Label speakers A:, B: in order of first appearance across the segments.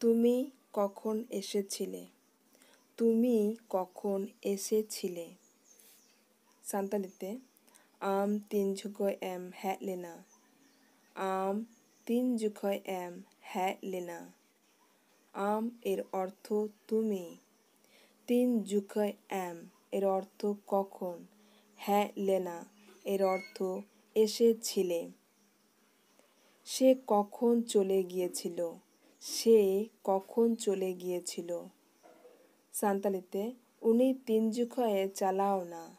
A: তুমি কখন এসেছিলে? তুমি কখন এসেছিলে? সান্তালিতে am tinjukoy em het lena. am tinjukoy em het lena. am এর অর্থ তুমি। তিনজুকয় এম এর অর্থ কখন। হ্যাঁ লেনা এর অর্থ এসেছিলে। সে কখন চলে গিয়েছিল? সে কখন চলে গিয়েছিল? সান্তালিতে উনি তিনজুকয়ে চালাও না।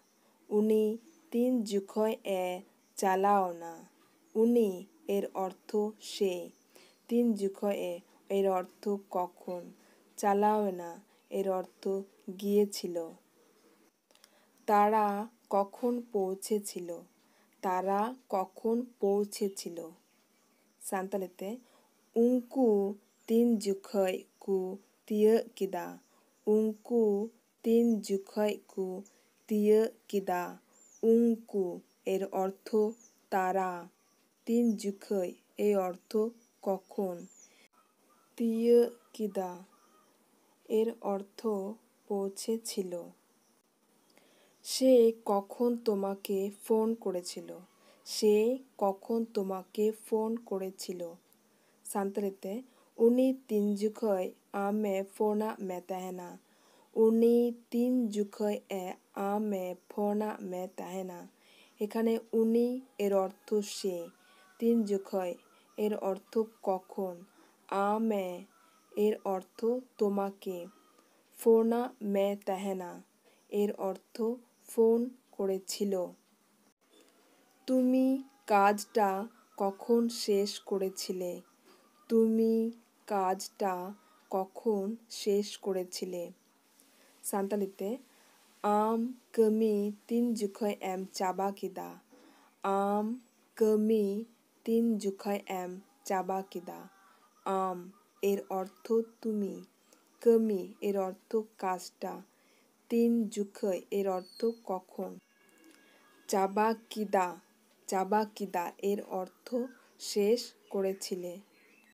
A: উনি তিনজুকয়ে চালাও না। উনি এর অর্থ সে। তিনজুকয়ে এর অর্থ কখন। চালাও না এর অর্থ গিয়েছিল। তারা কখন পৌঁছেছিল? তারা কখন পৌঁছেছিল? সান্তালিতে উঙ্কু তিনজুকয় কু তিয় কিদা। উঙ্কু তিনজুকয় কু তিয় কিদা। উঙ্কু এর অর্থ তারা। তিনজুকয় এর অর্থ কখন। তিয় কিদা এর অর্থ পৌঁছেছিল। সে কখন তোমাকে ফোন করেছিল? সে কখন তোমাকে ফোন করেছিল? সান্তালিতে উনি তিনজুকয় আমে ফোনা মেতাহেনা। উনি তিনজুকয় আমে ফোনা মেতাহেনা। এখানে উনি এর অর্থ সে। তিনজুকয় এর অর্থ কখন। আমে এর অর্থ তোমাকে। ফোনা মেতাহেনা এর অর্থ ফোন করেছিল। তুমি কাজটা কখন শেষ করেছিলে? তুমি কাজটা কখন শেষ করেছিলে? সান্তালিতে am kami tinjukoy em chaba kida. am kami tinjukoy em chaba kida. am এর অর্থ তুমি। কমি এর অর্থ কাজটা। তিনজুকয় এর অর্থ কখন। চাবা কিদা এর অর্থ শেষ করেছিলে।